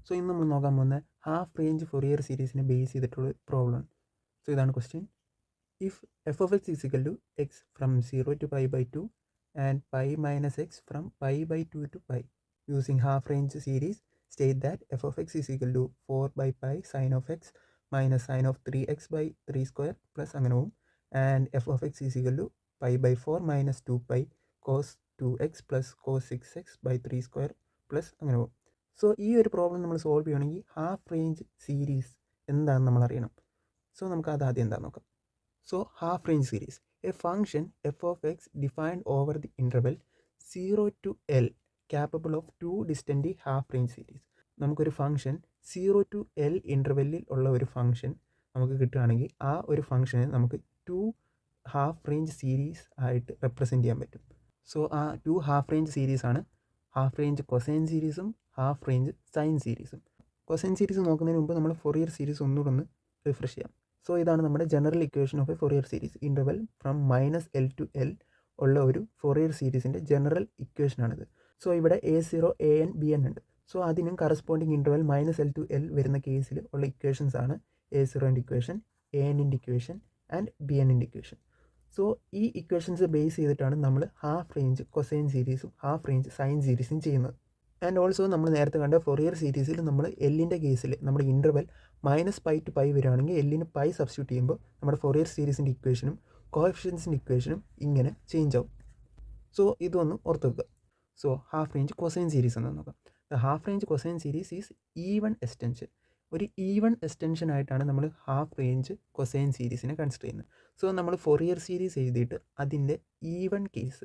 So ഇന്ന് നമ്മൾ നോക്കാൻ പോകുന്ന ഹാഫ് റേഞ്ച് ഫൊറിയർ സീരീസിനെ ബേസ് ചെയ്തിട്ടുള്ള പ്രോബ്ലം. സോ ഇതാണ് question. If f of x is equal to x from 0 to pi by 2 and pi minus x from pi by 2 to pi using half range series, state that f of x is equal to 4 by pi sin of x minus sin of 3x by 3 square plus അങ്ങനെ പോകും. And f of x is equal to pi by 4 minus 2 pi cos 2x plus cos 6x by 3 square plus അങ്ങനെ പോകും. So ഈ ഒരു problem നമ്മൾ solve ചെയ്യണമെങ്കിൽ half range series എന്താണെന്ന് നമ്മൾ അറിയണം. സോ നമുക്ക് അത് ആദ്യം എന്താണെന്ന് നോക്കാം. So half range series, A function F of X defined over the interval 0 to L capable of 2 distinct half range series. നമുക്കൊരു ഫംഗ്ഷൻ 0 to L ഇൻ്റർവെല്ലിൽ ഉള്ള ഒരു ഫംഗ്ഷൻ നമുക്ക് കിട്ടുകയാണെങ്കിൽ ആ ഒരു ഫംഗ്ഷനെ നമുക്ക് 2 ഹാഫ് റേഞ്ച് സീരീസ് ആയിട്ട് റെപ്രസെൻറ്റ് ചെയ്യാൻ പറ്റും. സോ ആ 2 ഹാഫ് റേഞ്ച് സീരീസാണ് ഹാഫ് റേഞ്ച് കൊസൈൻ സീരീസും ഹാഫ് റേഞ്ച് സൈൻ സീരീസും. കൊസൈൻ സീരീസ് നോക്കുന്നതിന് മുമ്പ് നമ്മൾ ഫൊറിയർ സീരീസ് ഒന്നുകൂടെ ഒന്ന് റിഫ്രഷ് ചെയ്യാം. സോ ഇതാണ് നമ്മുടെ general equation of a Fourier series. Interval from -L to L ഉള്ള ഒരു ഫൊറിയർ സീരീസിൻ്റെ ജനറൽ ഇക്വേഷനാണിത്. സോ ഇവിടെ A0 AN BN ഉണ്ട്. സോ അതിനും corresponding interval -L to L വരുന്ന കേസിൽ ഉള്ള ഇക്വേഷൻസ് ആണ് A0ൻ്റെ ഇക്വേഷൻ, ANൻ്റെ ഇക്വേഷൻ ആൻഡ് BNൻ്റെ ഇക്വേഷൻ. സോ ഈ ഇക്വേഷൻസ് ബേസ് ചെയ്തിട്ടാണ് നമ്മൾ ഹാഫ് റേഞ്ച് കൊസൈൻ സീരീസും ഹാഫ് റേഞ്ച് സൈൻ സീരീസും ചെയ്യുന്നത്. ആൻഡ് ഓൾസോ നമ്മൾ നേരത്തെ കണ്ട ഫൊറിയർ സീരീസിൽ നമ്മൾ എല്ലിൻ്റെ കേസിൽ നമ്മുടെ ഇൻ്റർവെൽ -π to π വരികയാണെങ്കിൽ എല്ലിന് പൈ സബ്സ്റ്റിറ്റ്യൂട്ട് ചെയ്യുമ്പോൾ നമ്മുടെ ഫൊറിയർ സീരീസിൻ്റെ ഇക്വേഷനും കോഎഫിഷ്യൻസിൻ്റെ ഇക്വേഷനും ഇങ്ങനെ ചേഞ്ച് ആവും. സോ ഇതൊന്ന് ഓർത്ത് വെക്കുക. So half range cosine series എന്ന് നോക്കാം. The half range cosine series is even extension. ഒരു ഈവൺ എക്സ്റ്റൻഷൻ ആയിട്ടാണ് നമ്മൾ ഹാഫ് റേഞ്ച് കൊസൈൻ സീരീസിനെ കൺസിഡർ ചെയ്യുന്നത്. സോ നമ്മൾ ഫൊറിയർ സീരീസ് എഴുതിയിട്ട് അതിൻ്റെ ഈവൺ കേസ്,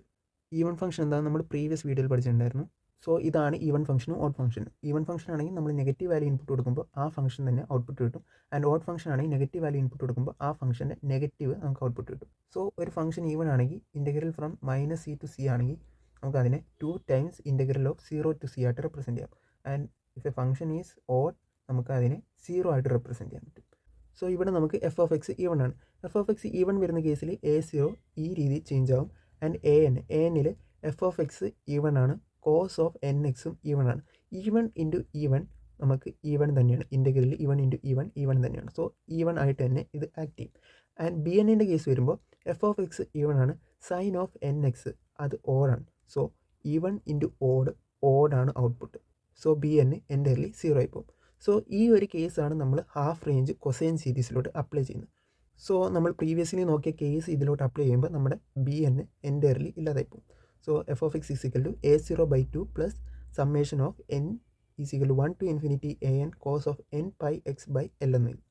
ഈവൺ ഫംഗ്ഷൻ എന്താണെന്ന് നമ്മൾ പ്രീവിയസ് വീഡിയോയിൽ പഠിച്ചിട്ടുണ്ടായിരുന്നു. സോ ഇതാണ് ഈവൺ ഫംഗ്ഷനും ഓഡ് ഫംഗ്ഷനും. ഈവൺ ഫംഗ്ഷൻ ആണെങ്കിൽ നമ്മൾ നെഗറ്റീവ് വാല്യൂ ഇൻപുട്ട് കൊടുക്കുമ്പോൾ ആ ഫംഗ്ഷൻ തന്നെ ഔട്ട്പുട്ട് കിട്ടും. ആൻഡ് ഓഡ് ഫംഗ്ഷൻ ആണെങ്കിൽ നെഗറ്റീവ് വാല്യൂ ഇൻപുട്ട് കൊടുക്കുമ്പോൾ ആ ഫംഗ്ഷൻ്റെ നെഗറ്റീവ് നമുക്ക് ഔട്ട്പുട്ട് കിട്ടും. സോ ഒരു ഫംഗ്ഷൻ ഈവൺ ആണെങ്കിൽ integral from -c to c ആണെങ്കിൽ നമുക്ക് അതിനെ 2 times integral of 0 to c ആയിട്ട് റെപ്രസെൻറ്റ് ചെയ്യാം. And if A function is odd നമുക്ക് അതിനെ 0 ആയിട്ട് റെപ്രസെൻറ്റ് ചെയ്യാൻ പറ്റും. സോ ഇവിടെ നമുക്ക് എഫ് ഓഫ് എക്സ് ഈവൺ ആണ്. എഫ് ഓഫ് എക്സ് ഈവൺ വരുന്ന കേസിൽ A0 ഈ രീതി ചേഞ്ച് ആവും. ആൻഡ് ANൽ എഫ് ഓഫ് എക്സ് ഈവൺ ആണ്, കോസ് ഓഫ് NXും ഈവൺ ആണ്. ഈവൺ ഇൻറ്റു ഈവൺ നമുക്ക് ഈവൺ തന്നെയാണ്. ഇൻ്റഗ്രലിൽ ഈവൺ ഇൻറ്റു ഈവൺ തന്നെയാണ്. സോ ഈവൺ ആയിട്ട് തന്നെ ഇത് ആക്ട് ചെയ്യും. ആൻഡ് BNൻ്റെ കേസ് വരുമ്പോൾ എഫ് ഓഫ് എക്സ് ഈവൺ ആണ്, സൈൻ ഓഫ് NX അത് ഓഡാണ്. സോ ഈവൺ ഇൻറ്റു ഓഡാണ് ഔട്ട്പുട്ട്. സോ BN എൻ്റർലി 0 ആയി പോകും. സോ ഈ ഒരു കേസാണ് നമ്മൾ ഹാഫ് റേഞ്ച് കൊസൈൻ സീരീസിലോട്ട് അപ്ലൈ ചെയ്യുന്നത്. സോ നമ്മൾ പ്രീവിയസ്ലി നോക്കിയ കേസ് ഇതിലോട്ട് അപ്ലൈ ചെയ്യുമ്പോൾ നമ്മുടെ BN എൻ്റർലി ഇല്ലാതായി പോകും. So f of x is equal to A0/2 plus summation of N is equal to 1 to infinity AN cos of N pi x by L എന്ന് എഴുതും.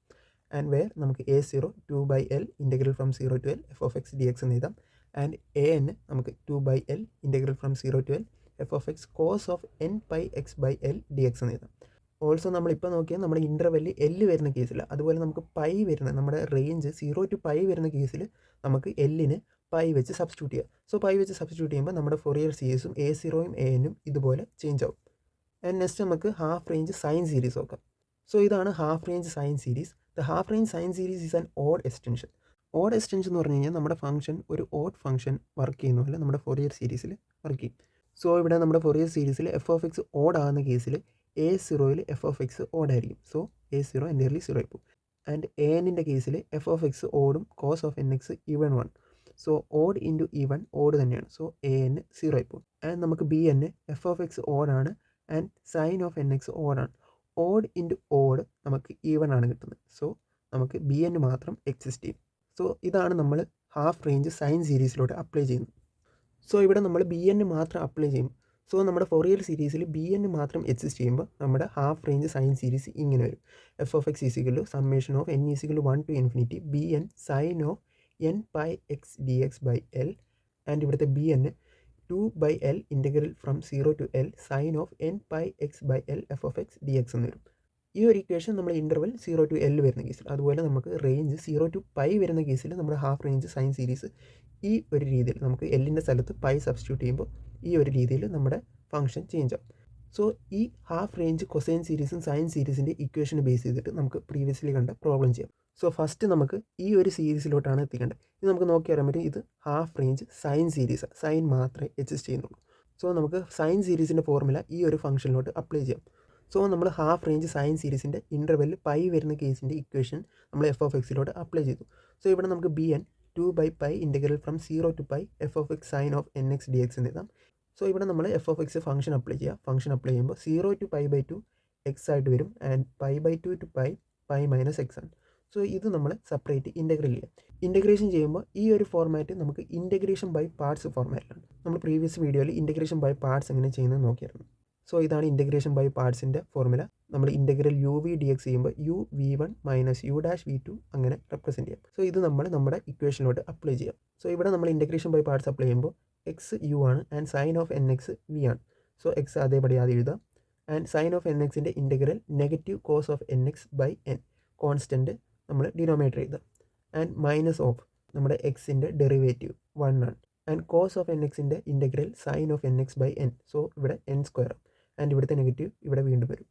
And where നമുക്ക് A0 2/L integral from 0 to L f of x DX എന്ന് എഴുതാം. And AN നമുക്ക് 2/L integral from 0 to L f of x cos of N pi x by L DX എന്ന് എഴുതാം. Also നമ്മളിപ്പോൾ നോക്കിയാൽ നമ്മുടെ ഇൻ്റർവെല്ലിൽ L വരുന്ന കേസിൽ, അതുപോലെ നമുക്ക് പൈ വരുന്ന നമ്മുടെ റേഞ്ച് 0 to π വരുന്ന കേസിൽ നമുക്ക് Lന് പൈ വെച്ച് സബ്സ്റ്റിറ്റ്യൂട്ട് ചെയ്യാം. സോ പൈ വെച്ച് സബ്സ്റ്റിറ്റ്യൂട്ട് ചെയ്യുമ്പോൾ നമ്മുടെ ഫൊറിയർ സീരീസും A0യും ANനും ഇതുപോലെ ചേഞ്ച് ആവും. ആൻഡ് നെക്സ്റ്റ് നമുക്ക് ഹാഫ് റേഞ്ച് സൈൻ സീരീസ് നോക്കാം. സോ ഇതാണ് half range sine series. The half range sine series is an odd extension. Odd extension എന്ന് പറഞ്ഞു കഴിഞ്ഞാൽ നമ്മുടെ ഫംഗ്ഷൻ ഒരു ഓഡ് ഫംഗ്ഷൻ വർക്ക് ചെയ്യുന്ന പോലെ നമ്മുടെ ഫൊറിയർ സീരീസിൽ വർക്ക് ചെയ്യും. സോ ഇവിടെ നമ്മുടെ ഫൊറിയർ സീരീസിൽ എഫ് ഓഫ് എക്സ് ഓഡ് ആകുന്ന കേസിൽ A0യിൽ എഫ് ഓഫ് എക്സ് ഓഡ് ആയിരിക്കും. സോ A0 എൻ്റർലി 0 ആയി പോകും. ആൻഡ് ANൻ്റെ കേസിൽ എഫ് ഓഫ് എക്സ് ഓടും, cos of NX even 1. So odd into even odd തന്നെയാണ്. സോ AN 0 ആയി പോകും. ആൻഡ് നമുക്ക് BN എഫ് ഓഫ് എക്സ് ഓഡാണ് ആൻഡ് സൈൻ ഓഫ് NX ഓഡാണ്. ഓഡ് ഇൻറ്റു ഓഡ് നമുക്ക് ഈവൺ ആണ് കിട്ടുന്നത്. സോ നമുക്ക് BN മാത്രം എക്സിസ്റ്റ് ചെയ്യും. സോ ഇതാണ് നമ്മൾ ഹാഫ് റേഞ്ച് സൈൻ സീരീസിലോട്ട് അപ്ലൈ ചെയ്യുന്നത്. സോ ഇവിടെ നമ്മൾ BN മാത്രം അപ്ലൈ ചെയ്യും. സോ നമ്മുടെ ഫൊറിയർ സീരീസിൽ BN മാത്രം എക്സിസ്റ്റ് ചെയ്യുമ്പോൾ നമ്മുടെ ഹാഫ് റേഞ്ച് സൈൻ സീരീസ് ഇങ്ങനെ വരും. F of x is equal to summation of N is equal to 1 to infinity BN sine of N pi x dx by L. And ഇവിടുത്തെ BN 2/L integral from 0 to L sine of N pi x by L f of x DX എന്ന് വരും. ഈ ഒരു equation നമ്മൾ interval 0 to L വരുന്ന കേസിൽ, അതുപോലെ നമുക്ക് റേഞ്ച് 0 to π വരുന്ന കേസിൽ നമ്മുടെ ഹാഫ് റേഞ്ച് സൈൻ സീരീസ് ഈ ഒരു രീതിയിൽ നമുക്ക് എല്ലിൻ്റെ സ്ഥലത്ത് പൈ സബ്സ്റ്റിറ്റ്യൂട്ട് ചെയ്യുമ്പോൾ ഈ ഒരു രീതിയിൽ നമ്മുടെ ഫംഗ്ഷൻ ചേഞ്ച് ആവും. സോ ഈ ഹാഫ് റേഞ്ച് കൊസൈൻ സീരീസും സൈൻ സീരീസിൻ്റെ ഇക്വേഷനെ ബേസ് ചെയ്തിട്ട് നമുക്ക് പ്രീവിയസ്ലി കണ്ട പ്രോബ്ലം ചെയ്യാം. സോ ഫസ്റ്റ് നമുക്ക് ഈ ഒരു സീരീസിലോട്ടാണ് എത്തിക്കേണ്ടത്. ഇത് നമുക്ക് നോക്കി അറിയാൻ പറ്റും, ഇത് ഹാഫ് റേഞ്ച് സൈൻ സീരീസാണ്. സൈൻ മാത്രമേ എക്സിസ്റ്റ് ചെയ്യുന്നുള്ളൂ. സോ നമുക്ക് സൈൻ സീരീസിൻ്റെ ഫോർമുല ഈ ഒരു ഫംഗ്ഷനിലോട്ട് അപ്ലൈ ചെയ്യാം. സോ നമ്മൾ ഹാഫ് റേഞ്ച് സൈൻ സീരീസിൻ്റെ ഇൻ്റർവെൽ പൈ വരുന്ന കേസിൻ്റെ ഇക്വേഷൻ നമ്മൾ എഫ് ഓഫ് എക്സിലോട്ട് അപ്ലൈ ചെയ്തു. സോ ഇവിടെ നമുക്ക് B N 2/π integral from 0 to π F of X sine of N X D X എന്ന് എഴുതാം. സോ ഇവിടെ നമ്മൾ F of X function apply ചെയ്യുക. ഫംഗ്ഷൻ അപ്ലൈ ചെയ്യുമ്പോൾ 0 to π/2 എക്സ് ആയിട്ട് വരും ആൻഡ് π/2 to π മൈനസ് എക്സ് ആണ്. സോ ഇത് നമ്മൾ സെപ്പറേറ്റ് ഇൻ്റഗ്രൽ ചെയ്യുക. ഇൻ്റഗ്രേഷൻ ചെയ്യുമ്പോൾ ഈ ഒരു ഫോർമാറ്റ് നമുക്ക് ഇൻ്റഗ്രേഷൻ ബൈ പാർട്സ് ഫോർമാറ്റിലാണ്. നമ്മൾ പ്രീവിയസ് വീഡിയോയിൽ ഇൻ്റഗ്രേഷൻ ബൈ പാർട്സ് എങ്ങനെ ചെയ്യുന്നത് നോക്കിയായിരുന്നു. സോ ഇതാണ് ഇൻ്റഗ്രേഷൻ ബൈ പാർട്സിൻ്റെ ഫോർമുല. നമ്മൾ integral U V D X ചെയ്യുമ്പോൾ U V one minus U dash V two അങ്ങനെ റെപ്രസെൻറ്റ് ചെയ്യാം. സോ ഇത് നമ്മൾ നമ്മുടെ ഇക്വേഷനിലോട്ട് അപ്ലൈ ചെയ്യാം. സോ ഇവിടെ നമ്മൾ ഇൻ്റഗ്രേഷൻ ബൈ പാർട്സ് അപ്ലൈ ചെയ്യുമ്പോൾ എക്സ് യു ആണ് and sine of N X V ആണ്. സോ എക്സ് അതേപടി ആദ്യം എഴുതാം ആൻഡ് സൈൻ ഓഫ് എൻ എക്സിൻ്റെ integral negative cos of N X by N constant നമ്മൾ ഡിനോമിനേറ്റർ എഴുതാം ആൻഡ് മൈനസ് ഓഫ് നമ്മുടെ എക്സിൻ്റെ ഡെറിവേറ്റീവ് 1 ആണ് ആൻഡ് കോസ് ഓഫ് എൻ എക്സിൻ്റെ integral sine of N X by N. So ഇവിടെ എൻ സ്ക്വയർ ആൻഡ് ഇവിടുത്തെ negative ഇവിടെ വീണ്ടും വരും.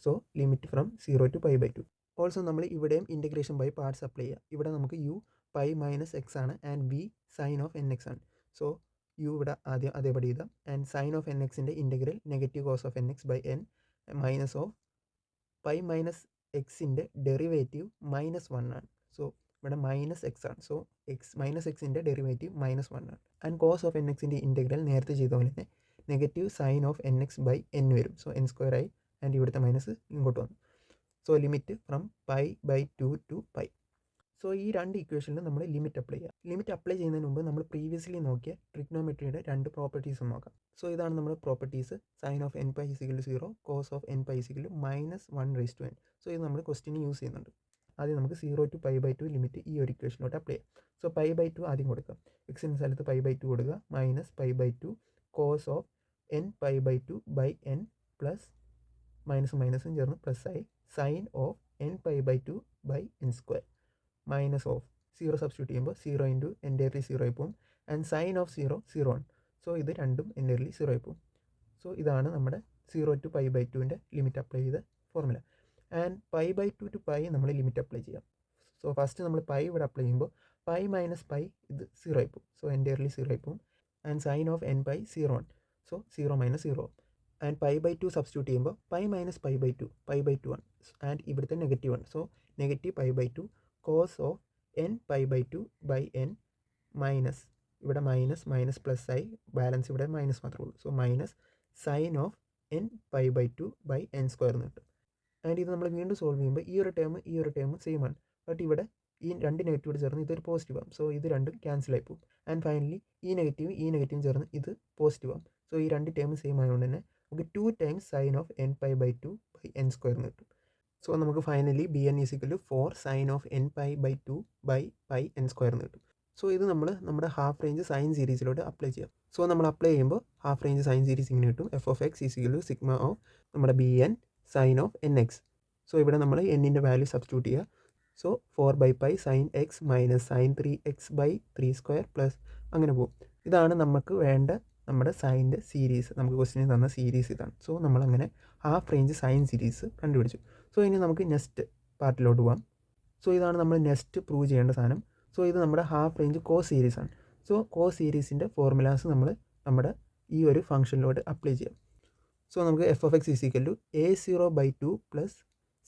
So limit from 0 to π/2. Also നമ്മൾ ഇവിടെയും ഇൻ്റഗ്രേഷൻ ബൈ പാർട്സ് അപ്ലൈ ചെയ്യുക. ഇവിടെ നമുക്ക് യു പൈ മൈനസ് എക്സ് ആണ് and V sine of N X ആണ്. സോ യു ഇവിടെ ആദ്യം അതേപടി എഴുതാം ആൻഡ് സൈൻ ഓഫ് എൻ എക്സിൻ്റെ integral negative cos of N X by N minus of pi minus എക്സിൻ്റെ ഡെറിവേറ്റീവ് -1 ആണ്. സോ ഇവിടെ മൈനസ് എക്സ് ആണ്. സോ എക്സ് മൈനസ് എക്സിൻ്റെ ഡെറിവേറ്റീവ് -1 ആണ് ആൻഡ് കോസ് ഓഫ് എൻ എക്സിൻ്റെ ഇൻ്റഗ്രൽ നേരത്തെ ചെയ്ത പോലെ തന്നെ negative sine of N X by N വരും. സോ എൻ സ്ക്വയർ ആയി ആൻഡ് ഇവിടുത്തെ മൈനസ് ഇങ്ങോട്ട് വന്നു. So limit from π/2 to π. So ഈ രണ്ട് ഇക്വേഷനിലും നമ്മൾ ലിമിറ്റ് അപ്ലൈ ചെയ്യുക. ലിമിറ്റ് അപ്ലൈ ചെയ്യുന്നതിന് മുമ്പ് നമ്മൾ പ്രീവിയസ്ലി നോക്കിയ ട്രിഗ്നോമെട്രിയുടെ രണ്ട് പ്രോപ്പർട്ടീസ് നോക്കാം. സോ ഇതാണ് നമ്മുടെ properties. Sine of N pi = 0, cos of N pi = -1/n. So ഇത് നമ്മൾ ക്വസ്റ്റിന് യൂസ് ചെയ്യുന്നുണ്ട്. ആദ്യം നമുക്ക് 0 to π/2 ലിമിറ്റ് ഈ ഒരു ഇക്വേഷനിലോട്ട് അപ്ലൈ ചെയ്യാം. സോ π/2 ആദ്യം കൊടുക്കാം. എക്സിൻ്റെ സ്ഥലത്ത് π/2 കൊടുക്കുക minus π/2 cos of N π/2 by N plus മൈനസും ചേർന്ന് പ്ലസ് ആയി sine of N π/2 by N square minus of 0 substitute ചെയ്യുമ്പോൾ 0 ഇൻറ്റു എൻ്റയർലി 0 ആയി പോകും ആൻഡ് സൈൻ ഓഫ് 0 ആണ്. സോ ഇത് രണ്ടും എൻ്റയർലി 0 ആയി പോകും. സോ ഇതാണ് നമ്മുടെ 0 to π/2ൻ്റെ ലിമിറ്റ് അപ്ലൈ ചെയ്ത ഫോർമുല. ആൻഡ് π/2 to π നമ്മൾ ലിമിറ്റ് അപ്ലൈ ചെയ്യാം. സോ ഫസ്റ്റ് നമ്മൾ പൈ ഇവിടെ അപ്ലൈ ചെയ്യുമ്പോൾ പൈ മൈനസ് പൈ ഇത് 0 ആയി പോകും. സോ എൻ്റയർലി 0 ആയി പോകും and sine of N pi 0 ആണ്. സോ 0 - 0 ആൻഡ് π/2 സബ്സ്റ്റിറ്റ്യൂട്ട് ചെയ്യുമ്പോൾ പൈ മൈനസ് π/2 ആണ് ആൻഡ് ഇവിടുത്തെ നെഗറ്റീവ് ആണ്. So negative π/2 cos of N π/2 by N minus ഇവിടെ മൈനസ് പ്ലസ് ആയി ബാലൻസ് ഇവിടെ മൈനസ് മാത്രമേ ഉള്ളൂ. So minus sine of N π/2 by N square എന്ന് കിട്ടും. ആൻഡ് ഇത് നമ്മൾ വീണ്ടും സോൾവ് ചെയ്യുമ്പോൾ ഈ ഒരു ടേം സെയിം ആണ്. ബട്ട് ഇവിടെ ഈ രണ്ട് നെഗറ്റീവ് ചേർന്ന് ഇതൊരു പോസിറ്റീവ് ആകും. സോ ഇത് രണ്ടും ക്യാൻസൽ ആയി പോകും ആൻഡ് ഫൈനലി ഈ നെഗറ്റീവും ചേർന്ന് ഇത് പോസിറ്റീവ് ആകും. സോ ഈ രണ്ട് ടേം സെയിം ആയതുകൊണ്ട് തന്നെ നമുക്ക് 2 times sine of N π/2 by N square എന്ന് കിട്ടും. സോ നമുക്ക് finally B N = 4 sine of N π/2 by pi N square എന്ന് കിട്ടും. സോ ഇത് നമ്മൾ നമ്മുടെ ഹാഫ് റേഞ്ച് സൈൻ സീരീസിലോട്ട് അപ്ലൈ ചെയ്യാം. സോ നമ്മൾ അപ്ലൈ ചെയ്യുമ്പോൾ ഹാഫ് റേഞ്ച് സൈൻ സീരീസ് ഇങ്ങനെ കിട്ടും. F of X = sigma of നമ്മുടെ B N sine of N X. So ഇവിടെ നമ്മൾ എന്നിൻ്റെ വാല്യൂ സബ്സ്റ്റിറ്റ്യൂട്ട് ചെയ്യുക. So 4/π sine X minus sine 3x by 3² plus അങ്ങനെ പോകും. ഇതാണ് നമുക്ക് വേണ്ട നമ്മുടെ സൈൻ്റെ സീരീസ്. നമുക്ക് ക്വസ്റ്റിന് തന്ന സീരീസ് ഇതാണ്. സോ നമ്മളങ്ങനെ ഹാഫ് റേഞ്ച് സൈൻ സീരീസ് കണ്ടുപിടിച്ചു. സോ ഇനി നമുക്ക് നെക്സ്റ്റ് പാർട്ടിലോട്ട് പോകാം. സോ ഇതാണ് നമ്മൾ നെക്സ്റ്റ് പ്രൂവ് ചെയ്യേണ്ട സാധനം. സോ ഇത് നമ്മുടെ ഹാഫ് റേഞ്ച് കോസ് സീരീസ് ആണ്. സോ കോസ് സീരീസിൻ്റെ ഫോർമുലാസ് നമ്മൾ നമ്മുടെ ഈ ഒരു ഫംഗ്ഷനിലോട്ട് അപ്ലൈ ചെയ്യാം. സോ നമുക്ക് F of X = a0/2 plus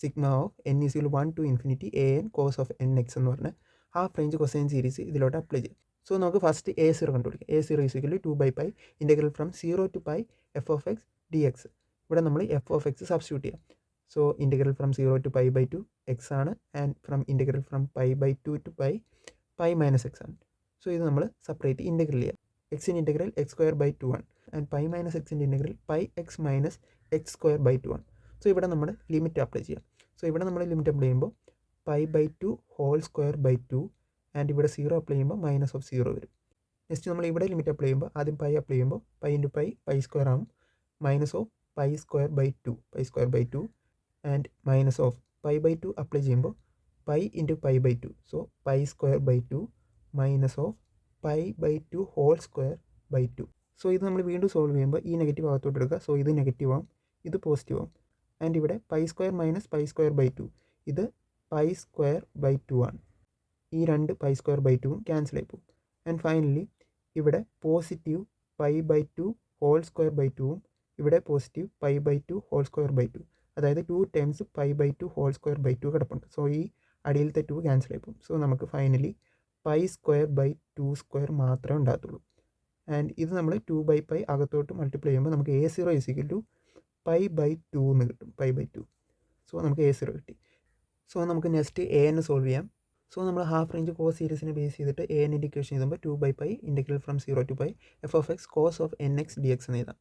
sigma of n = 1 to infinity an cos of nx എന്ന് പറഞ്ഞ ഹാഫ് റേഞ്ച് കൊസൈൻ സീരീസ് ഇതിലോട്ട് അപ്ലൈ ചെയ്യാം. സോ നമുക്ക് ഫസ്റ്റ് a0 കണ്ടുപിടിക്കാം. a0 = 2/π integral from 0 to π F of X D X. ഇവിടെ നമ്മൾ F of X substitute ചെയ്യാം. So integral from 0 to π/2 X ആണ് and from integral from π/2 to pi minus X ആണ്. So ഇത് നമ്മൾ സെപ്പറേറ്റ് ഇൻ്റഗ്രൽ ചെയ്യാം. എക്സിൻ്റെ ഇൻ്റഗ്രൽ x²/2 ആണ് ആൻഡ് പൈ മൈനസ് എക്സിൻ്റെ ഇൻ്റഗ്രൽ πx മൈനസ് x²/2 ആണ്. സോ ഇവിടെ നമ്മൾ ലിമിറ്റ് അപ്ലൈ ചെയ്യാം. സോ ഇവിടെ നമ്മൾ ലിമിറ്റ് അപ്ലൈ ചെയ്യുമ്പോൾ π/2 2 ആൻഡ് ഇവിടെ 0 അപ്ലൈ ചെയ്യുമ്പോൾ -0 വരും. നെക്സ്റ്റ് നമ്മൾ ഇവിടെ ലിമിറ്റ് അപ്ലൈ ചെയ്യുമ്പോൾ ആദ്യം പൈ അപ്ലൈ ചെയ്യുമ്പോൾ പൈ ഇൻറ്റു π² ആകും -π² ആൻഡ് മൈനസ് ഓഫ് π/2 അപ്ലൈ ചെയ്യുമ്പോൾ pi into π/2. So π²/2 minus of π/2 so ഇത് നമ്മൾ വീണ്ടും സോൾവ് ചെയ്യുമ്പോൾ ഈ നെഗറ്റീവ് അകത്തോട്ട് എടുക്കുക. സോ ഇത് നെഗറ്റീവ് ആവും, ഇത് പോസിറ്റീവ് ആവും ആൻഡ് ഇവിടെ π² മൈനസ് π²/2 ഇത് π²/2 ആണ്. ഈ രണ്ട് π²/2 ക്യാൻസൽ ആയി പോകും ആൻഡ് ഫൈനലി ഇവിടെ പോസിറ്റീവ് π/2 2 ഇവിടെ പോസിറ്റീവ് π/2 അതായത് 2 ടൈംസ് π/2 കിടപ്പുണ്ട്. സോ ഈ അടിയിലത്തെ 2 ക്യാൻസൽ ആയി പോകും. സോ നമുക്ക് ഫൈനലി π²/2² മാത്രമേ ഉണ്ടാകത്തുള്ളൂ. ആൻഡ് ഇത് നമ്മൾ 2/π അകത്തോട്ട് മൾട്ടിപ്ലൈ ചെയ്യുമ്പോൾ നമുക്ക് A0 = π/2 എന്ന് കിട്ടും. π/2. സോ നമുക്ക് A0 കിട്ടി. സോ നമുക്ക് നെക്സ്റ്റ് an സോൾവ് ചെയ്യാം. സോ നമ്മൾ ഹാഫ് റേഞ്ച് കോസ് സീരീസിനെ ബേസ് ചെയ്തിട്ട് an ഇൻഡിക്കേഷൻ എഴുതുമ്പോൾ 2/π integral from 0 to π f(x) cos of nx dx എന്ന് എഴുതാം.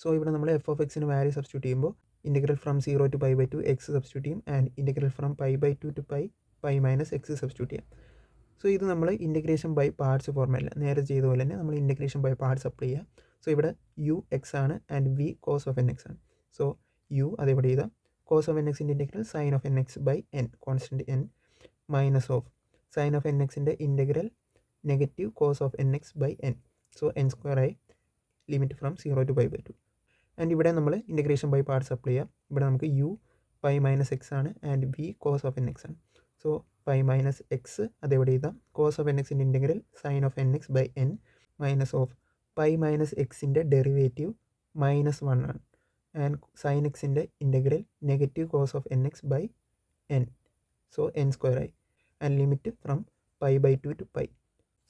സോ ഇവിടെ നമ്മൾ f(x)ന് വാല്യൂ സബ്സ്റ്റിറ്റ്യൂട്ട് ചെയ്യുമ്പോൾ integral from 0 to π/2 x substitute ചെയ്യും. And integral from π/2 to π - x substitute ചെയ്യാം. സോ ഇത് നമ്മൾ ഇൻറ്റഗ്രേഷൻ ബൈ പാർട്സ് ഫോർമല്ല, നേരെ ചെയ്ത പോലെ തന്നെ നമ്മൾ ഇൻറ്റഗ്രേഷൻ ബൈ പാർട്സ് അപ്ലൈ ചെയ്യുക. സോ ഇവിടെ u x ആണ് and v cos of nx ആണ്. സോ u അതെവിടെ എഴുതാം, cos of nxൻ്റെ integral sin of nx by n, constant n, minus of sin of nxൻ്റെ integral negative cos of nx by n. So n² ആയി, limit from 0 to π/2. And ഇവിടെ നമ്മൾ integration by parts apply ചെയ്യാം. ഇവിടെ നമുക്ക് u π - x ആണ് and v cos of nx ആണ്. So π - x അതെവിടെ എഴുതാം, cos of nxൻ്റെ integral sin of nx by n minus of π - xൻ്റെ ഡെറിവേറ്റീവ് -1 ആണ് ആൻഡ് sin xൻ്റെ integral negative cos of nx by n. So n² ആയി and limit from π/2 to π.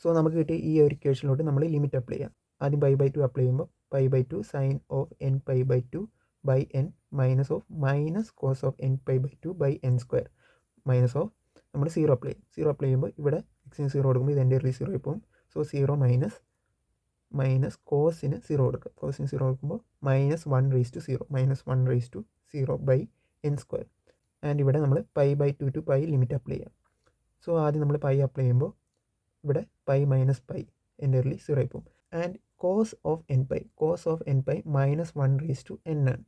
So നമുക്ക് കിട്ടിയ ഈ ഒരു ഇക്വേഷനിലോട്ട് നമ്മൾ ലിമിറ്റ് അപ്ലൈ ചെയ്യാം. ആദ്യം π/2 അപ്ലൈ ചെയ്യുമ്പോൾ π/2 sin of nπ/2 by n minus of minus cos of nπ/2 by n² minus of നമ്മൾ 0 അപ്ലൈ ചെയ്യും. 0 അപ്ലൈ ചെയ്യുമ്പോൾ ഇവിടെ എക്സിന് 0 കൊടുക്കുമ്പോൾ ഇത് എൻ്റെ 0 ആയി പോകും. സോ 0 മൈനസ് കോസിന് 0 കൊടുക്കുക. കോസിന് 0 കൊടുക്കുമ്പോൾ -1/0 -1/0 ബൈ n². ആൻഡ് ഇവിടെ നമ്മൾ π/2 to π ലിമിറ്റ് അപ്ലൈ ചെയ്യാം. സോ ആദ്യം നമ്മൾ π അപ്ലൈ ചെയ്യുമ്പോൾ ഇവിടെ π - π എൻ്റെ 0 ആയി പോകും. And cos of nπ -1/n ആണ്.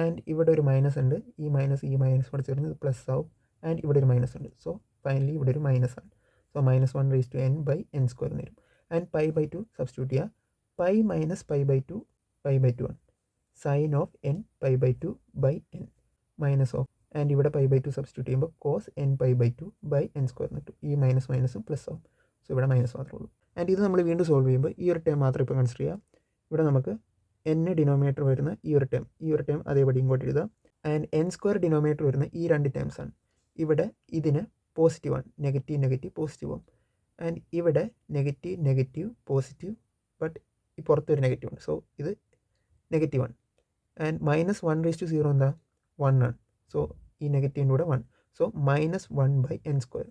ആൻഡ് ഇവിടെ ഒരു മൈനസ് ഉണ്ട്, ഈ മൈനസ് കൂടെ ചേർന്ന് ഇത് പ്ലസ് ആവും. ആൻഡ് ഇവിടെ ഒരു മൈനസ് ഉണ്ട്. സോ ഫൈനലി ഇവിടെ ഒരു മൈനസ് ആണ്. സോ -1/n ബൈ n² എന്ന് വരും. ആൻഡ് π/2 സബ്സ്റ്റിറ്റ്യൂട്ട് ചെയ്യുക. π - π/2 π/2 ആണ്. Sine of n π/2 by n minus of, and ഇവിടെ π/2 സബ്സ്റ്റിറ്റ്യൂട്ട് ചെയ്യുമ്പോൾ cos nπ/2 ബൈ n² എന്ന് കിട്ടും. ഈ മൈനസും പ്ലസ് ആവും. സോ ഇവിടെ മൈനസ് മാത്രമേ ഉള്ളൂ. ആൻഡ് ഇത് നമ്മൾ വീണ്ടും സോൾവ് ചെയ്യുമ്പോൾ ഈ ഒരു ടേം മാത്രം ഇപ്പോൾ കൺസിഡർ ചെയ്യാം. ഇവിടെ നമുക്ക് n ഡിനോമിനേറ്റർ വരുന്ന ഈ ഒരു ടേം അതേപടി ഇങ്ങോട്ട് എഴുതാം. ആൻഡ് n² ഡിനോമിനേറ്റർ വരുന്ന ഈ 2 ടേംസ് ആണ്. ഇവിടെ ഇതിന് പോസിറ്റീവാണ്, നെഗറ്റീവ് പോസിറ്റീവ് ആവും. ആൻഡ് ഇവിടെ നെഗറ്റീവ് പോസിറ്റീവ്, ബട്ട് ഈ പുറത്തൊരു നെഗറ്റീവ് ഉണ്ട്. സോ ഇത് നെഗറ്റീവാണ്. ആൻഡ് -1/0 എന്താ, 1 ആണ്. സോ ഈ നെഗറ്റീവിൻ്റെ കൂടെ 1. So -1/n².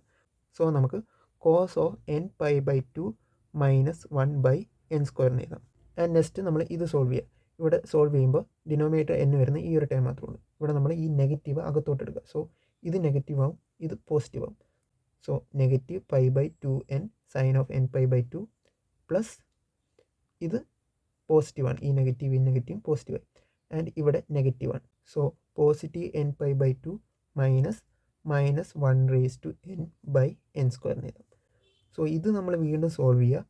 സോ നമുക്ക് cos of nπ/2 -1/n² എന്ന് എഴുതാം. ആൻഡ് നെക്സ്റ്റ് നമ്മൾ ഇത് സോൾവ് ചെയ്യുക. ഇവിടെ സോൾവ് ചെയ്യുമ്പോൾ ഡിനോമിനേറ്റർ n വരുന്ന ഈ ഒരു ടൈം മാത്രമേ ഉള്ളൂ. ഇവിടെ നമ്മൾ ഈ നെഗറ്റീവ് അകത്തോട്ട് എടുക്കുക. സോ ഇത് നെഗറ്റീവ് ആവും, ഇത് പോസിറ്റീവ് ആവും. So negative π/2n sin of nπ/2 plus ഇത് പോസിറ്റീവാണ്, ഈ നെഗറ്റീവ് പോസിറ്റീവായി. ആൻഡ് ഇവിടെ നെഗറ്റീവാണ്. So positive nπ/2 -1/n by n² എന്ന് എഴുതാം. സോ ഇത് നമ്മൾ വീണ്ടും സോൾവ് ചെയ്യുക.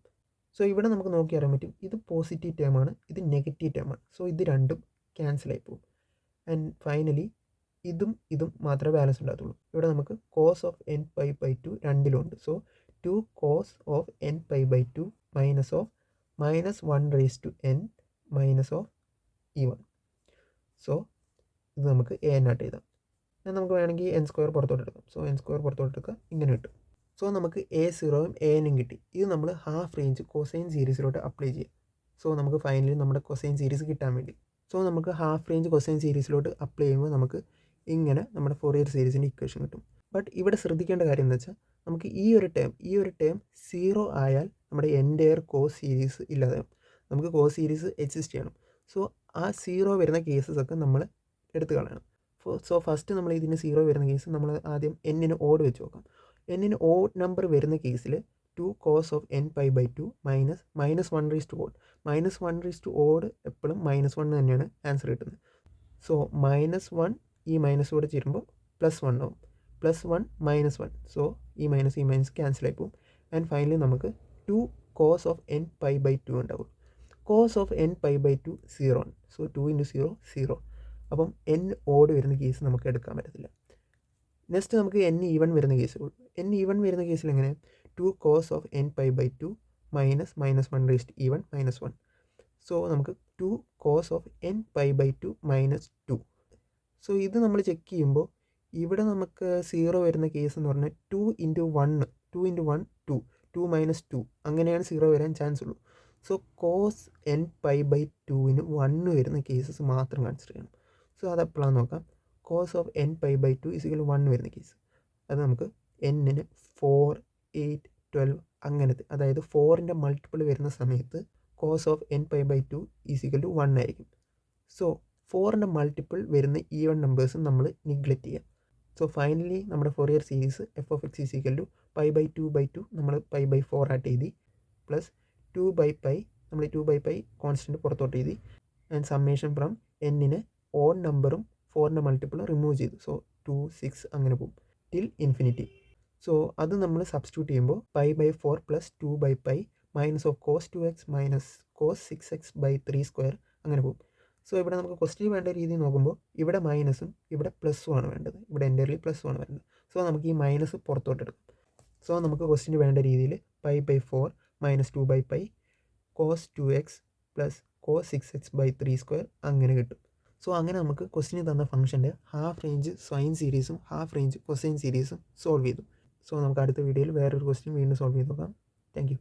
സോ ഇവിടെ നമുക്ക് നോക്കി അറിയാൻ പറ്റും, ഇത് പോസിറ്റീവ് ടേമാണ്, ഇത് നെഗറ്റീവ് ടേമാണ്. സോ ഇത് രണ്ടും ക്യാൻസൽ ആയി പോകും. ആൻഡ് ഫൈനലി ഇതും മാത്രമേ ബാലൻസ് ഉണ്ടാകത്തുള്ളൂ. ഇവിടെ നമുക്ക് cos of nπ/2 രണ്ടിലുണ്ട്. So 2 cos of nπ/2 minus of -1/n minus of e1. So ഇത് നമുക്ക് an ആയിട്ട് എഴുതാം. നമുക്ക് വേണമെങ്കിൽ n² പുറത്തോട്ട് എടുക്കാം. സോ n² പുറത്തോട്ട് എടുക്കുക, ഇങ്ങനെ കിട്ടും. സോ നമുക്ക് A0-ഉം an-ഉം കിട്ടി. ഇത് നമ്മൾ ഹാഫ് റേഞ്ച് കൊസൈൻ സീരീസിലോട്ട് അപ്ലൈ ചെയ്യാം. സോ നമുക്ക് ഫൈനലി നമ്മുടെ കൊസൈൻ സീരീസ് കിട്ടാൻ വേണ്ടി, സോ നമുക്ക് ഹാഫ് റേഞ്ച് കൊസൈൻ സീരീസിലോട്ട് അപ്ലൈ ചെയ്യുമ്പോൾ നമുക്ക് ഇങ്ങനെ നമ്മുടെ ഫോറിയർ സീരീസിൻ്റെ ഇക്വേഷൻ കിട്ടും. ബട്ട് ഇവിടെ ശ്രദ്ധിക്കേണ്ട കാര്യം എന്ന് വെച്ചാൽ നമുക്ക് ഈ ഒരു ടേം 0 ആയാൽ നമ്മുടെ എൻ്റയർ കോസ് സീരീസ് ഇല്ലാതാകും. നമുക്ക് കോസ് സീരീസ് എക്സിസ്റ്റ് ചെയ്യണം. സോ ആ 0 വരുന്ന കേസസ് ഒക്കെ നമ്മൾ എടുത്ത് കളയണം. സോ ഫസ്റ്റ് നമ്മൾ ഇതിന് 0 വരുന്ന കേസ് നമ്മൾ ആദ്യം n-ന് ഓഡ് വെച്ച് നോക്കാം. n-ന് ഓഡ് നമ്പർ വരുന്ന കേസിൽ 2 cos of nπ/2 -1/odd. -1/odd എപ്പോഴും -1 തന്നെയാണ് ആൻസർ കിട്ടുന്നത്. സോ -1 ഈ മൈനസ് കൂടെ ചേരുമ്പോൾ +1 ആവും. +1 -1. സോ ഈ മൈനസ് ക്യാൻസൽ ആയി പോകും. ആൻഡ് ഫൈനലി നമുക്ക് 2 cos of nπ/2 ഉണ്ടാവും. cos of nπ/2 0 ആണ്. സോ 2 × 0 0. അപ്പം n ഓഡ് വരുന്ന കേസ് നമുക്ക് എടുക്കാൻ പറ്റത്തില്ല. നെക്സ്റ്റ് നമുക്ക് n ഈവൻ വരുന്ന കേസുകൾ. n ഈവൻ വരുന്ന കേസിൽ എങ്ങനെ, 2 cos of nπ/2 -1/(1). സോ നമുക്ക് 2 cos of n pi by 2 minus 2. So ഇത് നമ്മൾ ചെക്ക് ചെയ്യുമ്പോൾ ഇവിടെ നമുക്ക് 0 വരുന്ന കേസ് എന്ന് പറഞ്ഞാൽ 2 ഇൻറ്റു 1 2 മൈനസ് 2 അങ്ങനെയാണ് 0 വരാൻ ചാൻസ് ഉള്ളൂ. So cos n pi by 2ന് 1 വരുന്ന കേസസ് മാത്രം കൺസിഡർ ചെയ്യണം. സോ അത് എപ്പോഴാണെന്ന് നോക്കാം. Cos of n pi by 2 is equal 1 വരുന്ന കേസ് അത് നമുക്ക് എന്നിന് 4, 8, 12 അങ്ങനത്തെ, അതായത് 4ൻ്റെ മൾട്ടിപ്പിൾ വരുന്ന സമയത്ത് cos of n pi by 2 is equal to 1 ആയിരിക്കും. സോ 4ൻ്റെ മൾട്ടിപ്പിൾ വരുന്ന ഈവൻ നമ്പേഴ്സും നമ്മൾ നിഗ്ലക്റ്റ് ചെയ്യാം. സോ ഫൈനലി നമ്മുടെ Fourier series f of x is equal to pi by 2/2 നമ്മൾ പൈ ബൈ 4 ആയിട്ട് എഴുതി, പ്ലസ് 2/π നമ്മൾ 2/π കോൺസ്റ്റൻറ്റ് പുറത്തോട്ട് എഴുതി, ആൻഡ് സമ്മേഷൻ ഫ്രം എന്നിന് ഓൺ നമ്പറും 4ൻ്റെ മൾട്ടിപ്പിളും റിമൂവ് ചെയ്തു. സോ 2, 6 അങ്ങനെ പോകും ടിൽ ഇൻഫിനിറ്റി. സോ അത് നമ്മൾ സബ്സ്റ്റിറ്റ്യൂട്ട് ചെയ്യുമ്പോൾ pi by 4 plus 2/π minus of cos 2x minus cos 6x/3² അങ്ങനെ പോകും. സോ ഇവിടെ നമുക്ക് ക്വസ്റ്റ്യൻ വേണ്ട രീതി നോക്കുമ്പോൾ ഇവിടെ മൈനസും ഇവിടെ പ്ലസ്സും ആണ് വേണ്ടത്, ഇവിടെ എൻ്റർലി പ്ലസ്സും ആണ് വേണ്ടത്. സോ നമുക്ക് ഈ മൈനസ് പുറത്തോട്ട് എടുക്കാം. സോ നമുക്ക് ക്വസ്റ്റ്യൻ വേണ്ട രീതിയിൽ pi by 4 minus 2/π cos 2x plus cos 6x/3² അങ്ങനെ കിട്ടും. സോ അങ്ങനെ നമുക്ക് ക്വസ്റ്റ്യൻ തന്ന ഫംഗ്ഷൻ്റെ ഹാഫ് റേഞ്ച് സൈൻ സീരീസും ഹാഫ് റേഞ്ച് കൊസൈൻ സീരീസും സോൾവ് ചെയ്തു. സോ നമുക്ക് അടുത്ത വീഡിയോയിൽ വേറൊരു ക്വസ്റ്റ്യൻ വീണ്ടും സോൾവ് ചെയ്ത് നോക്കാം. Thank U.